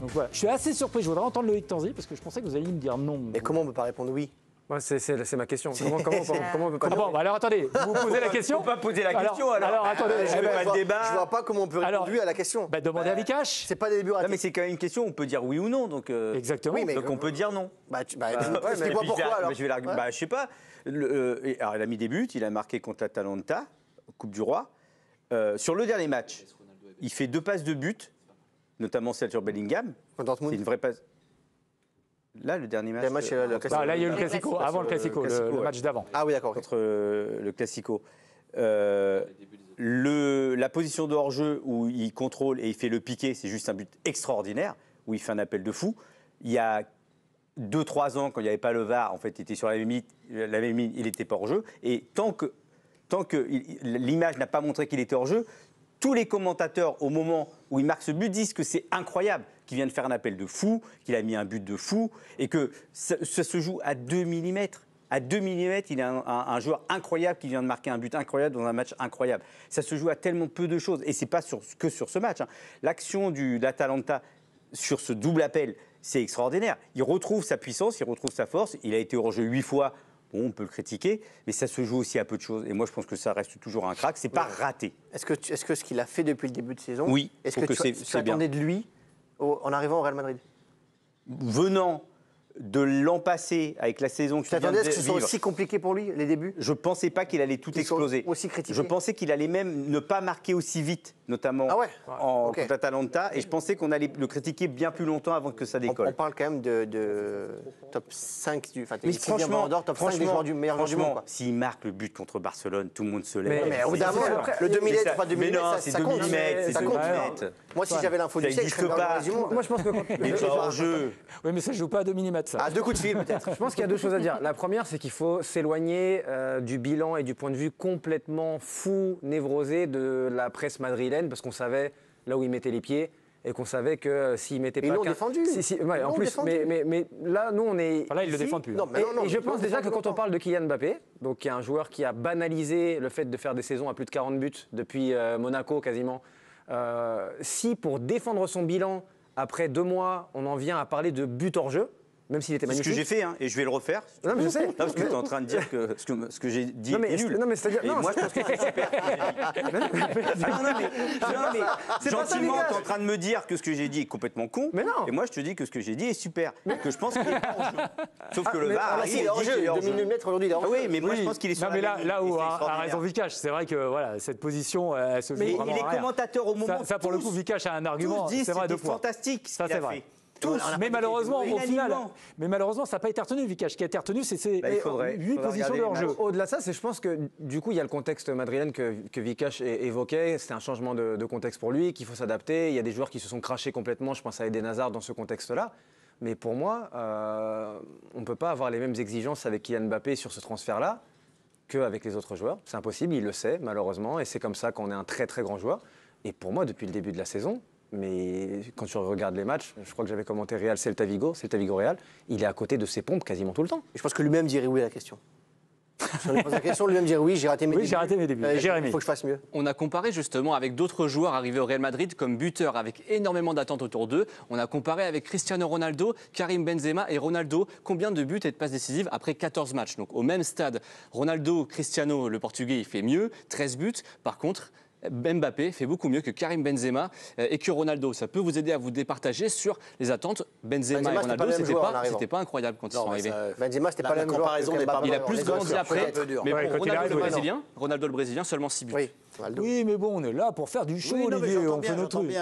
Donc voilà, je suis assez surpris. Je voudrais entendre Loïc Tanzi parce que je pensais que vous alliez me dire non. Mais comment on ne peut pas répondre oui? Ouais, c'est ma question. Comment on peut pas Bon, bah alors attendez, vous posez la question. On peut pas poser la question alors. Alors attendez, Je pas le débat. Je vois pas comment on peut répondre oui à la question. bah, demandez à Vikash. C'est pas des débuts ratés. Non mais c'est quand même une question, on peut dire oui ou non. Donc, Exactement. Oui, mais- donc on peut dire non. Explique-moi pourquoi alors. Mais je vais bah, je sais pas. Alors il a mis des buts, il a marqué contre l'Atalanta, Coupe du Roi. Sur le dernier match, il fait 2 passes de but, notamment celle sur Bellingham. Contre Dortmund. C'est une vraie passe. Là, le dernier match. Le match, le Classico. Ah, là, il y a eu le Classico, avant le Classico, le ouais. match d'avant. Ah oui, d'accord. Contre le Classico. La position de hors-jeu où il contrôle et il fait le piqué, c'est juste un but extraordinaire, où il fait un appel de fou. Il y a 2-3 ans, quand il n'y avait pas le VAR, en fait, il était sur la même ligne, il n'était pas hors-jeu. Et tant que l'image n'a pas montré qu'il était hors-jeu, tous les commentateurs, au moment où il marque ce but, disent que c'est incroyable, qu'il vient de faire un appel de fou, qu'il a mis un but de fou, et que ça se joue à 2 mm. À 2 mm, il est un joueur incroyable qui vient de marquer un but incroyable dans un match incroyable. Ça se joue à tellement peu de choses, et ce n'est pas que sur ce match. L'action de l'Atalanta sur ce double appel, c'est extraordinaire. Il retrouve sa puissance, il retrouve sa force, il a été hors-jeu 8 fois. Bon, on peut le critiquer, mais ça se joue aussi à peu de choses. Et moi, je pense que ça reste toujours un crack. C'est pas raté. Est-ce que ce qu'il a fait depuis le début de saison, oui, est-ce que tu attendais de lui en arrivant au Real Madrid? Venant de l'an passé, avec la saison Tu t'attendais à ce que ce soit aussi compliqué pour lui, les débuts? Je pensais pas qu'il allait tout exploser. Aussi critiqué. Je pensais qu'il allait même ne pas marquer aussi vite, notamment contre l'Atalanta. Et je pensais qu'on allait le critiquer bien plus longtemps avant que ça décolle. On parle quand même de top 5 du... Enfin, mais franchement, top 5 des joueurs du meilleur joueur du monde. S'il marque le but contre Barcelone, tout le monde se lève. Mais au bout d'un moment, le 2 mm, pas 2 mm, ça compte. Ça compte. Moi, si j'avais l'info du siècle, je serais meilleur joueur du monde. Moi, je pense que les joueurs en jeu. Oui, mais ça ne joue pas à 2 mm, ça. À 2 coups de fil, peut-être. Je pense qu'il y a 2 choses à dire. La première, c'est qu'il faut s'éloigner du bilan et du point de vue complètement fou, névrosé de la presse madrilène, parce qu'on savait là où il mettait les pieds et qu'on savait que s'il mettait pas... Ils l'ont défendu. Ouais, en plus, mais là, nous, on est... Enfin, là, ils le défendent plus. Et je pense déjà que quand on parle de Kylian Mbappé, donc qui est un joueur qui a banalisé le fait de faire des saisons à plus de 40 buts depuis Monaco quasiment, si pour défendre son bilan, après 2 mois, on en vient à parler de but hors jeu, même s'il était magnifique. C'est ce que j'ai fait, et je vais le refaire. Non, mais je sais. Non, parce que tu es en train de dire que ce que j'ai dit est nul. Non, mais c'est-à-dire... Et moi, je pense que c'est super. Mais gentiment, tu es en train de me dire que ce que j'ai dit est complètement con. Mais non. Et moi, je te dis que ce que j'ai dit est super. Que je pense qu'il est pas en jeu. Sauf que le VAR Ah, si, il est hors jeu. 2 mm aujourd'hui, il est hors jeu. Oui, mais moi, je pense qu'il est sur Non, mais là où a extraordinaire. raison Vikash, c'est vrai que voilà, cette position, elle se joue Mais vraiment les en arrière. commentateurs, au moment Ça, pour le coup, Vikash a un argument. tous disent C'est vrai, c'était 2 fois. fantastique ce Ça, qu'il c'est a vrai. fait. Tous, mais malheureusement, au final, Unanimement. ça n'a pas été retenu, Vikash. Ce qui a été retenu, c'est ces il faudrait 8 positions regarder de hors-jeu. Au-delà de ça, je pense que du coup, il y a le contexte madrilène que Vikash évoquait. C'est un changement de contexte pour lui, qu'il faut s'adapter. Il y a des joueurs qui se sont crachés complètement. Je pense à Eden Hazard dans ce contexte-là. Mais pour moi, on ne peut pas avoir les mêmes exigences avec Kylian Mbappé sur ce transfert-là qu'avec les autres joueurs. C'est impossible, il le sait, malheureusement. Et c'est comme ça qu'on est un très, très grand joueur. Et pour moi, depuis le début de la saison, mais quand tu regardes les matchs, je crois que j'avais commenté Real Celta Vigo Real, il est à côté de ses pompes quasiment tout le temps. Je pense que lui-même dirait oui à la question. Si on lui pose la question, lui-même dirait oui, j'ai raté mes débuts. j'ai raté mes débuts. Jérémy. Il faut que je fasse mieux. On a comparé justement avec d'autres joueurs arrivés au Real Madrid comme buteurs avec énormément d'attentes autour d'eux. On a comparé avec Cristiano Ronaldo, Karim Benzema et Ronaldo. Combien de buts et de passes décisives après 14 matchs? Donc au même stade, Ronaldo, Cristiano, le Portugais, il fait mieux, 13 buts. Par contre, Mbappé fait beaucoup mieux que Karim Benzema et que Ronaldo. Ça peut vous aider à vous départager sur les attentes. Benzema et Ronaldo, c'était pas incroyable quand ils sont arrivés. Benzema, c'était pas la même joueur. Il a plus grandi après, mais pour Ronaldo le Brésilien, seulement 6 buts. Oui, mais bon, on est là pour faire du show, Olivier. On fait notre truc.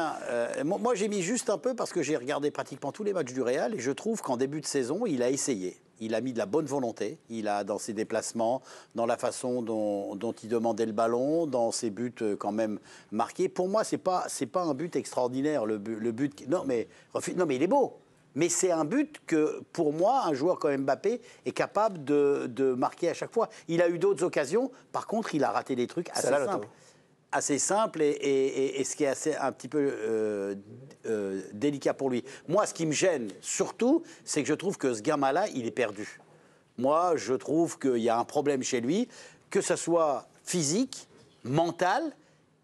Moi, j'ai mis juste un peu parce que j'ai regardé pratiquement tous les matchs du Real et je trouve qu'en début de saison, il a essayé. Il a mis de la bonne volonté. Il a, dans ses déplacements, dans la façon dont il demandait le ballon, dans ses buts quand même marqués. Pour moi, c'est pas un but extraordinaire, le but. Non, mais il est beau. Mais c'est un but que, pour moi, un joueur comme Mbappé est capable de marquer à chaque fois. Il a eu d'autres occasions. Par contre, il a raté des trucs assez simples et ce qui est un petit peu délicat pour lui. Moi, ce qui me gêne surtout, c'est que je trouve que ce gamin-là, il est perdu. Moi, je trouve qu'il y a un problème chez lui, que ce soit physique, mental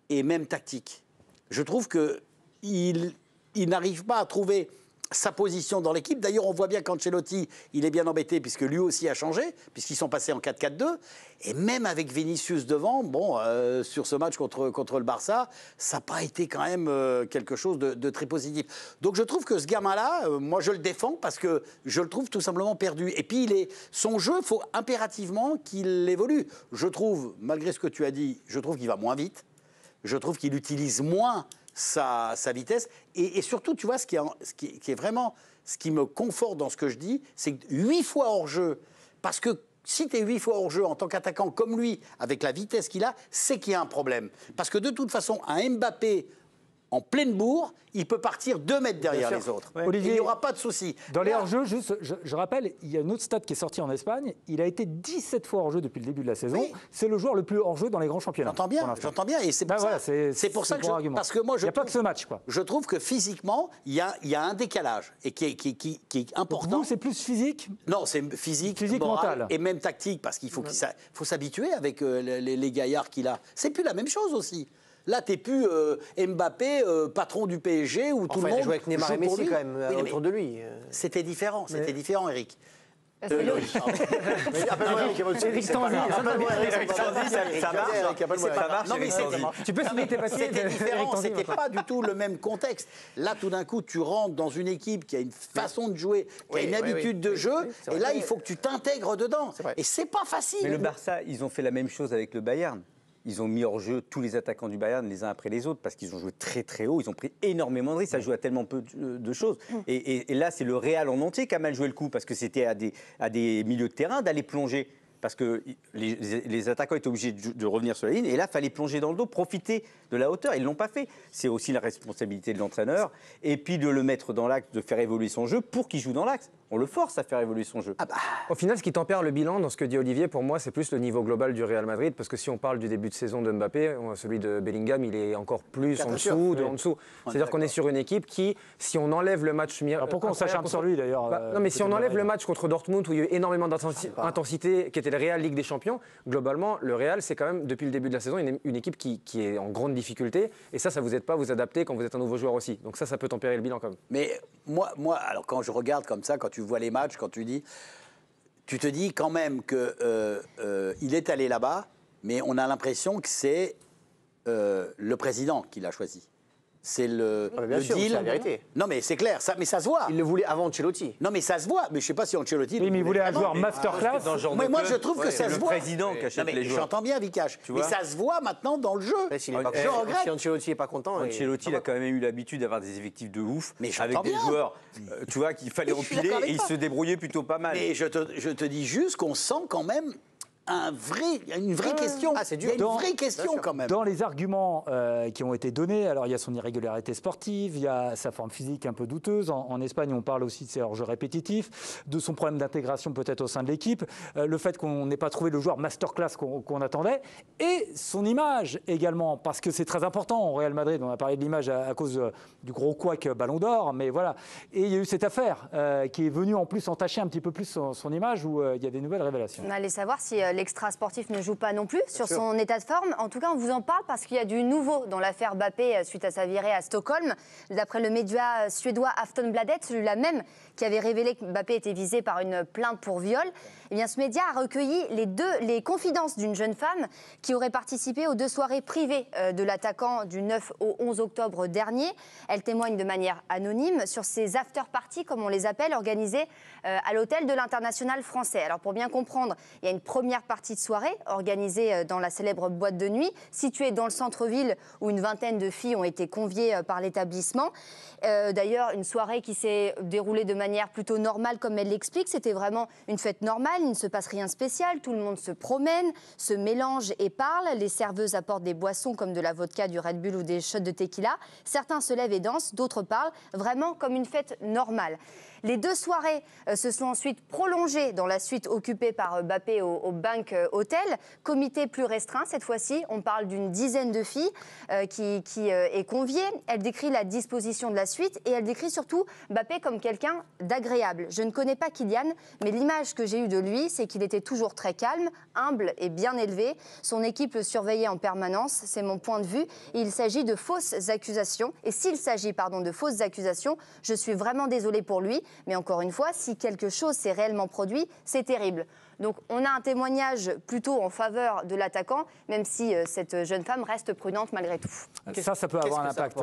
et même tactique. Je trouve qu'il n'arrive pas à trouver sa position dans l'équipe. D'ailleurs, on voit bien qu'Ancelotti, il est bien embêté puisque lui aussi a changé, puisqu'ils sont passés en 4-4-2. Et même avec Vinicius devant, bon, sur ce match contre le Barça, ça n'a pas été quand même quelque chose de très positif. Donc je trouve que ce gamin-là, moi je le défends parce que je le trouve tout simplement perdu. Et puis son jeu, il faut impérativement qu'il évolue. Je trouve, malgré ce que tu as dit, je trouve qu'il va moins vite. Je trouve qu'il utilise moins sa vitesse. Et surtout, tu vois, ce qui est vraiment, ce qui me conforte dans ce que je dis, c'est que 8 fois hors jeu, parce que si tu es 8 fois hors jeu en tant qu'attaquant comme lui, avec la vitesse qu'il a, c'est qu'il y a un problème. Parce que de toute façon, un Mbappé en pleine bourre, il peut partir 2 mètres derrière les autres. Ouais. Olivier, il n'y aura pas de souci. Dans les hors-jeux, juste, je rappelle, il y a une autre stat qui est sortie en Espagne. Il a été 17 fois hors-jeu depuis le début de la saison. Oui. C'est le joueur le plus hors-jeu dans les grands championnats. J'entends bien. Et c'est pour ça, c'est pour ça que parce que moi, il n'y a pas que ce match, quoi. Je trouve que physiquement, il y a un décalage et qui est important. Pour vous, c'est plus physique? Non, c'est physique moral, mental et même tactique, parce qu'il faut s'habituer avec les gaillards qu'il a. C'est plus la même chose aussi. Là, t'es plus Mbappé, patron du PSG, où tout le monde joue avec Neymar et Messi quand même autour de lui. C'était différent, Eric. Eric Tanzi, ça marche. Non, mais tu peux signer tes papiers. C'était différent, c'était pas du tout le même contexte. Là, tout d'un coup, tu rentres dans une équipe qui a une façon de jouer, qui a une habitude de jeu, et là, il faut que tu t'intègres dedans. Et c'est pas facile. Mais le Barça, ils ont fait la même chose avec le Bayern. Ils ont mis hors jeu tous les attaquants du Bayern les uns après les autres parce qu'ils ont joué très très haut, ils ont pris énormément de risques, ça joue à tellement peu de choses. Et là, c'est le Real en entier qui a mal joué le coup parce que c'était à des milieux de terrain d'aller plonger. Parce que les attaquants étaient obligés de revenir sur la ligne. Et là, il fallait plonger dans le dos, profiter de la hauteur. Ils ne l'ont pas fait. C'est aussi la responsabilité de l'entraîneur. Et puis de le mettre dans l'axe, de faire évoluer son jeu pour qu'il joue dans l'axe. On le force à faire évoluer son jeu. Au final, ce qui tempère le bilan dans ce que dit Olivier, pour moi, c'est plus le niveau global du Real Madrid. Parce que si on parle du début de saison de Mbappé, celui de Bellingham, il est encore plus en dessous. C'est-à-dire qu'on est sur une équipe qui, si on enlève le match... Alors pourquoi on s'acharne sur lui d'ailleurs non, mais si on enlève le match contre Dortmund, où il y a eu énormément d'intensité, qui était le Real Ligue des Champions, globalement, le Real, c'est quand même, depuis le début de la saison, une équipe qui est en grande difficulté. Et ça vous aide pas à vous adapter quand vous êtes un nouveau joueur aussi. Donc ça peut tempérer le bilan quand même. Mais moi, alors quand je regarde comme ça, quand tu vois les matchs, quand tu te dis quand même qu'il est allé là-bas, mais on a l'impression que c'est le président qui l'a choisi. C'est le sûr, deal. C'est la vérité. Non, mais c'est clair, mais ça se voit. Il le voulait avant Ancelotti. Non, mais ça se voit. Mais je ne sais pas si Ancelotti... Oui, mais il voulait un joueur masterclass. Mais moi, je trouve que ça se voit. C'est le président qui achète les joueurs. J'entends bien, Vikash. Mais ça se voit maintenant dans le jeu. Je regrette. Si Ancelotti n'est pas content... Ancelotti, il a quand même eu l'habitude d'avoir des effectifs de ouf. Mais avec des joueurs, tu vois, qu'il fallait empiler et ils se débrouillaient plutôt pas mal. Mais je te dis juste qu'on sent quand même... il y a une vraie question. Il y a une vraie question quand même. Dans les arguments qui ont été donnés, alors il y a son irrégularité sportive, il y a sa forme physique un peu douteuse. En Espagne, on parle aussi de ses hors-jeux répétitifs, de son problème d'intégration peut-être au sein de l'équipe, le fait qu'on n'ait pas trouvé le joueur masterclass qu'on attendait, et son image également, parce que c'est très important au Real Madrid. On a parlé de l'image à cause du gros couac Ballon d'Or, mais voilà. Et il y a eu cette affaire qui est venue en plus entacher un petit peu plus son image, où il y a des nouvelles révélations. On allait savoir si l'extra-sportif ne joue pas non plus sur son état de forme. En tout cas, on vous en parle parce qu'il y a du nouveau dans l'affaire Mbappé suite à sa virée à Stockholm. D'après le média suédois Aftonbladet, celui-là même qui avait révélé que Mbappé était visé par une plainte pour viol, eh bien, ce média a recueilli les confidences d'une jeune femme qui aurait participé aux 2 soirées privées de l'attaquant du 9 au 11 octobre dernier. Elle témoigne de manière anonyme sur ces after-parties, comme on les appelle, organisées à l'hôtel de l'International français. Alors pour bien comprendre, il y a une première partie de soirée organisée dans la célèbre boîte de nuit, située dans le centre-ville où une vingtaine de filles ont été conviées par l'établissement. D'ailleurs, une soirée qui s'est déroulée de manière plutôt normale, comme elle l'explique. C'était vraiment une fête normale, il ne se passe rien de spécial. Tout le monde se promène, se mélange et parle. Les serveuses apportent des boissons comme de la vodka, du Red Bull ou des shots de tequila. Certains se lèvent et dansent, d'autres parlent, vraiment comme une fête normale. Les 2 soirées se sont ensuite prolongées dans la suite occupée par Mbappé au bain 5 hôtels. Comité plus restreint cette fois-ci. On parle d'une dizaine de filles qui est conviée. Elle décrit la disposition de la suite et elle décrit surtout Mbappé comme quelqu'un d'agréable. Je ne connais pas Kylian, mais l'image que j'ai eue de lui, c'est qu'il était toujours très calme, humble et bien élevé. Son équipe le surveillait en permanence, c'est mon point de vue. Il s'agit de fausses accusations. Et s'il s'agit, de fausses accusations, je suis vraiment désolée pour lui. Mais encore une fois, si quelque chose s'est réellement produit, c'est terrible. Donc on a un témoignage plutôt en faveur de l'attaquant, même si cette jeune femme reste prudente malgré tout. Ça peut avoir un impact.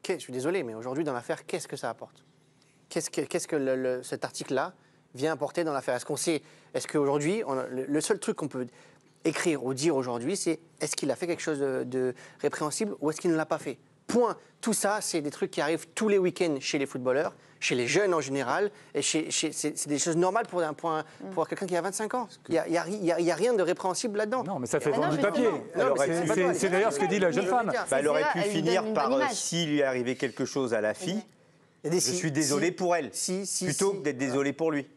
Je suis désolé, mais aujourd'hui, dans l'affaire, qu'est-ce que ça apporte? Qu'est-ce que cet article-là vient apporter dans l'affaire? Est-ce qu'on sait, est-ce qu'aujourd'hui, le seul truc qu'on peut écrire ou dire aujourd'hui, c'est est-ce qu'il a fait quelque chose de répréhensible ou est-ce qu'il ne l'a pas fait? Point. Tout ça, c'est des trucs qui arrivent tous les week-ends chez les footballeurs, chez les jeunes en général, et c'est des choses normales pour quelqu'un qui a 25 ans. Il n'y a rien de répréhensible là-dedans. Non, mais ça fait vendre du papier. C'est d'ailleurs ce que dit la jeune femme. Elle aurait pu finir par, s'il lui est arrivé quelque chose à la fille, je suis désolé pour elle, plutôt que d'être désolé pour lui.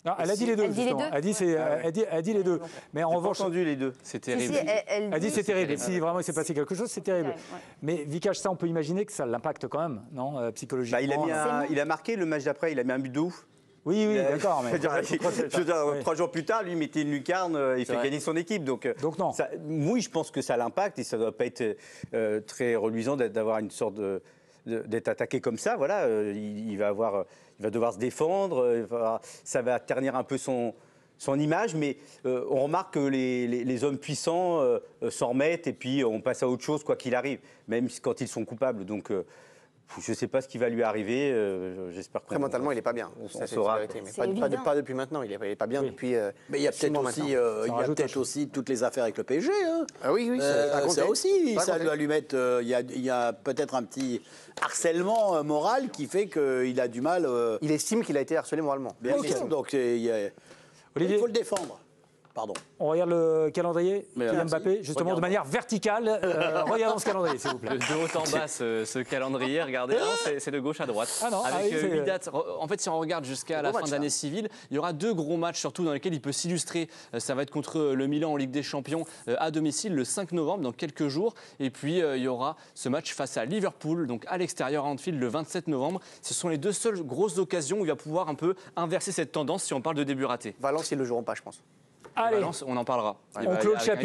Non, elle a dit les deux. Elle dit les deux. Mais en revanche, entendu les deux. C'est terrible. Elle dit c'est terrible. Si vraiment il s'est passé quelque chose, c'est terrible. Mais Vikash, ça, on peut imaginer que ça l'impacte quand même, non, psychologiquement. Il a marqué le match d'après. Il a mis un but de ouf. Oui, d'accord. Mais je veux dire, 3 jours plus tard, lui mettait une lucarne, il fait gagner son équipe. Donc non. Oui, je pense que ça l'impacte et ça ne doit pas être très reluisant d'avoir une sorte d'être attaqué comme ça. Voilà, il va devoir se défendre. Ça va ternir un peu son image, mais on remarque que les hommes puissants s'en remettent et puis on passe à autre chose quoi qu'il arrive, même quand ils sont coupables. Donc je ne sais pas ce qui va lui arriver. J'espère que mentalement, il n'est pas bien. On saura. Mais pas depuis maintenant. Il n'est pas bien depuis. Mais il y a peut-être aussi toutes les affaires avec le PSG. Hein. Ah oui, ça aussi. Ça doit lui mettre. Il y a peut-être un petit harcèlement moral qui fait qu'il a du mal. Il estime qu'il a été harcelé moralement. Bien sûr. Donc il faut le défendre. Pardon. On regarde le calendrier, Kylian Mbappé, justement de manière verticale. Regardons ce calendrier, s'il vous plaît. De haut en bas, ce calendrier, regardez, c'est de gauche à droite. Avec 8 dates. En fait, si on regarde jusqu'à la fin d'année civile, il y aura 2 gros matchs, surtout dans lesquels il peut s'illustrer. Ça va être contre le Milan en Ligue des Champions à domicile le 5 novembre, dans quelques jours. Et puis, il y aura ce match face à Liverpool, donc à l'extérieur à Anfield, le 27 novembre. Ce sont les 2 seules grosses occasions où il va pouvoir un peu inverser cette tendance si on parle de début raté. Valence, ils ne le joueront pas, je pense. Allez, Valence, on en parlera. on clôt le chapitre.